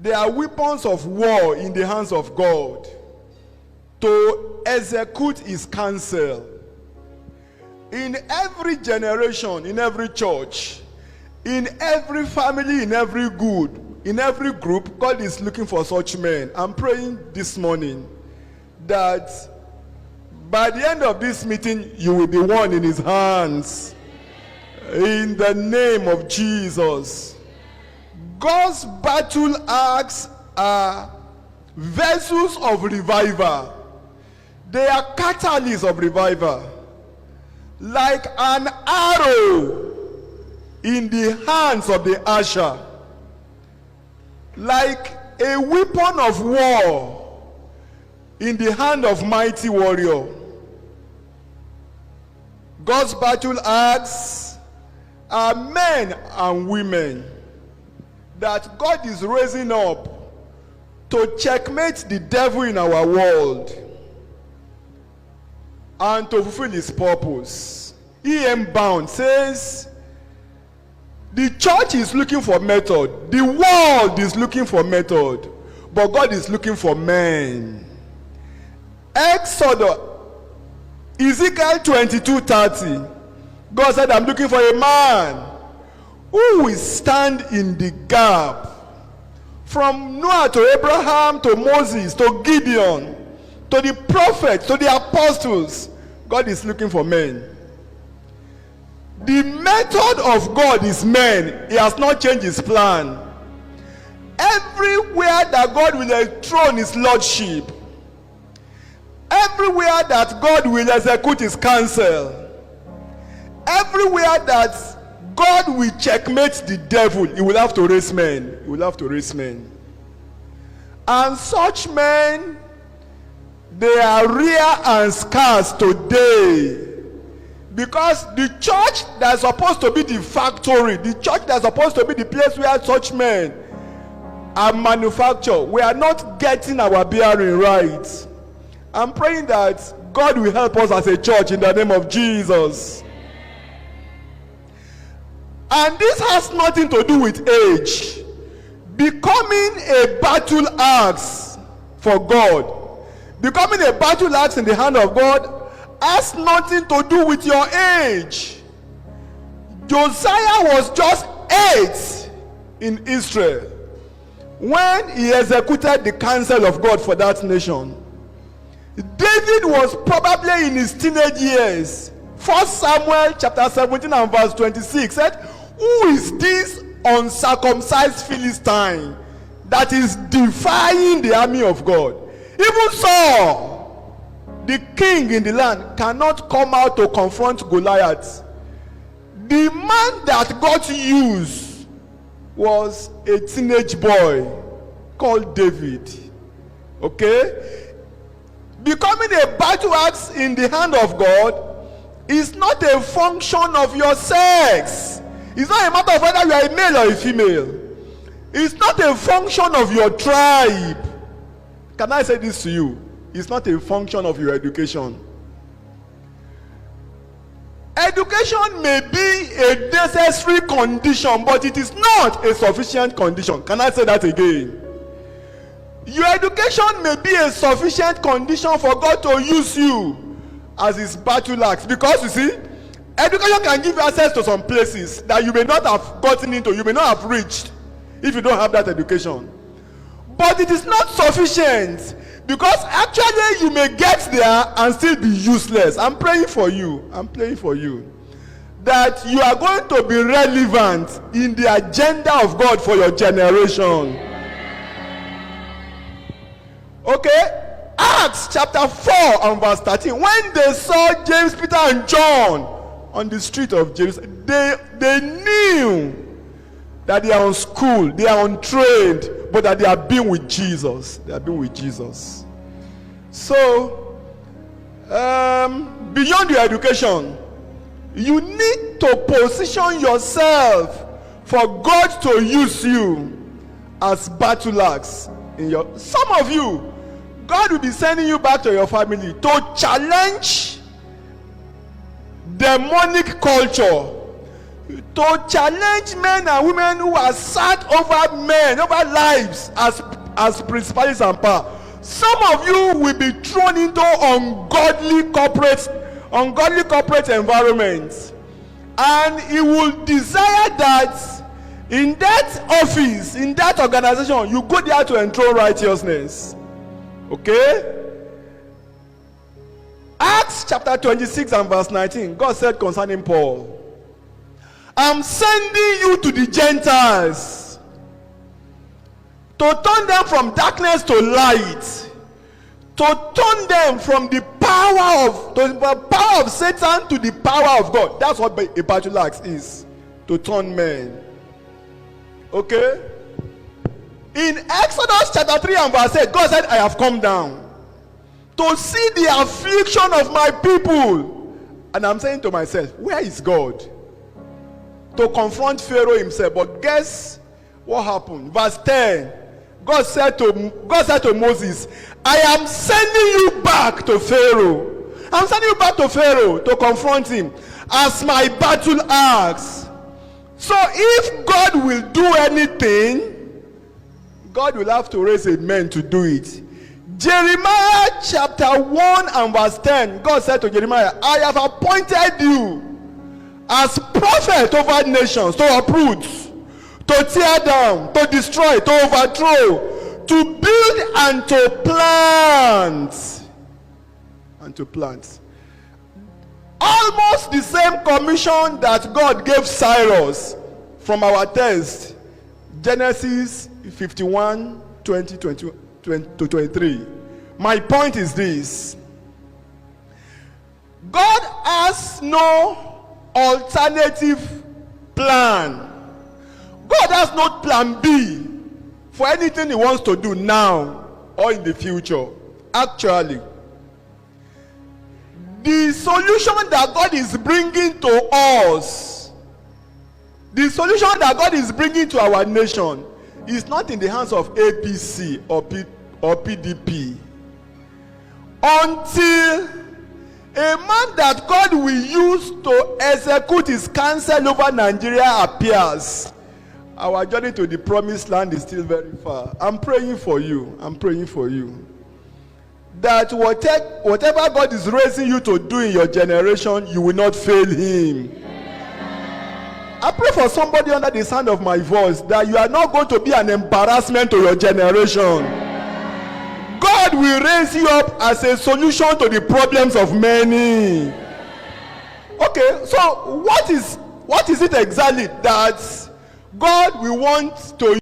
They are weapons of war in the hands of God to execute his counsel. In every generation, in every church, in every family, in every group, God is looking for such men. I'm praying this morning that by the end of this meeting, you will be one in his hands. In the name of Jesus. God's battle axe are vessels of revival. They are catalysts of revival. Like an arrow in the hands of the archer. Like a weapon of war in the hand of mighty warrior. God's battle axe are men and women that God is raising up to checkmate the devil in our world and to fulfill his purpose. E.M. Bound says, the church is looking for method, the world is looking for method, but God is looking for men. Exodus, Ezekiel 22:30, God said, I'm looking for a man who will stand in the gap. From Noah to Abraham to Moses to Gideon to the prophets to the apostles, God is looking for men. The method of God is men. He has not changed his plan. Everywhere that God will enthrone his lordship, everywhere that God will execute his counsel, everywhere that God will checkmate the devil, he will have to raise men. He will have to raise men. And such men, they are rare and scarce today. Because the church that's supposed to be the factory, the church that's supposed to be the place where such men are manufactured, we are not getting our bearing right. I'm praying that God will help us as a church in the name of Jesus. And this has nothing to do with age. Becoming a battle axe for God, becoming a battle axe in the hand of God, has nothing to do with your age. Josiah was just 8 in Israel when he executed the counsel of God for that nation. David was probably in his teenage years. 1 Samuel chapter 17 and verse 26 said, who is this uncircumcised Philistine that is defying the army of God? Even Saul, the king in the land, cannot come out to confront Goliath. The man that God used was a teenage boy called David. Okay? Becoming a battle axe in the hand of God is not a function of your sex. It's not a matter of whether you are a male or a female. It's not a function of your tribe. Can I say this to you? It's not a function of your education. Education may be a necessary condition, but it is not a sufficient condition. Can I say that again? Your education may be a sufficient condition for God to use you as his battle axe. Because you see, education can give you access to some places that you may not have gotten into, you may not have reached if you don't have that education. But it is not sufficient, because actually you may get there and still be useless. I'm praying for you. I'm praying for you that you are going to be relevant in the agenda of God for your generation. Okay? Acts chapter 4 and verse 13. When they saw James, Peter and John on the street of Jerusalem, they knew that they are unschooled, they are untrained, but that they have been with Jesus. They have been with Jesus. So, beyond your education, you need to position yourself for God to use you as battle axe in your. Some of you, God will be sending you back to your family to challenge demonic culture, to challenge men and women who are sat over men, over lives as principalities and power. Some of you will be thrown into ungodly corporate environments, and he will desire that in that office, in that organization, you go there to enthrone righteousness. Okay? Acts chapter 26 and verse 19, God said concerning Paul, I'm sending you to the Gentiles to turn them from darkness to light, to turn them from the power of Satan to the power of God. That's what a battle axe is, to turn men. Okay? In Exodus chapter 3 and verse 8, God said, I have come down to see the affliction of my people. And I'm saying to myself, where is God? To confront Pharaoh himself. But guess what happened? Verse 10. God said to Moses, I am sending you back to Pharaoh. I'm sending you back to Pharaoh to confront him as my battle axe. So if God will do anything, God will have to raise a man to do it. Jeremiah chapter 1 and verse 10, God said to Jeremiah, I have appointed you as prophet over nations, to uproot, to tear down, to destroy, to overthrow, to build and to plant. And to plant. Almost the same commission that God gave Cyrus from our text, Genesis 51, 20 to 23. My point is this: God has no alternative plan. God has no plan B for anything he wants to do now or in the future. Actually, the solution that God is bringing to us, the solution that God is bringing to our nation, is not in the hands of APC or PDP. Until a man that God will use to execute his counsel over Nigeria appears, our journey to the promised land is still very far. I'm praying for you. I'm praying for you. That whatever God is raising you to do in your generation, you will not fail him. I pray for somebody under the sound of my voice that you are not going to be an embarrassment to your generation. God will raise you up as a solution to the problems of many. Okay, so what is it exactly that God will want to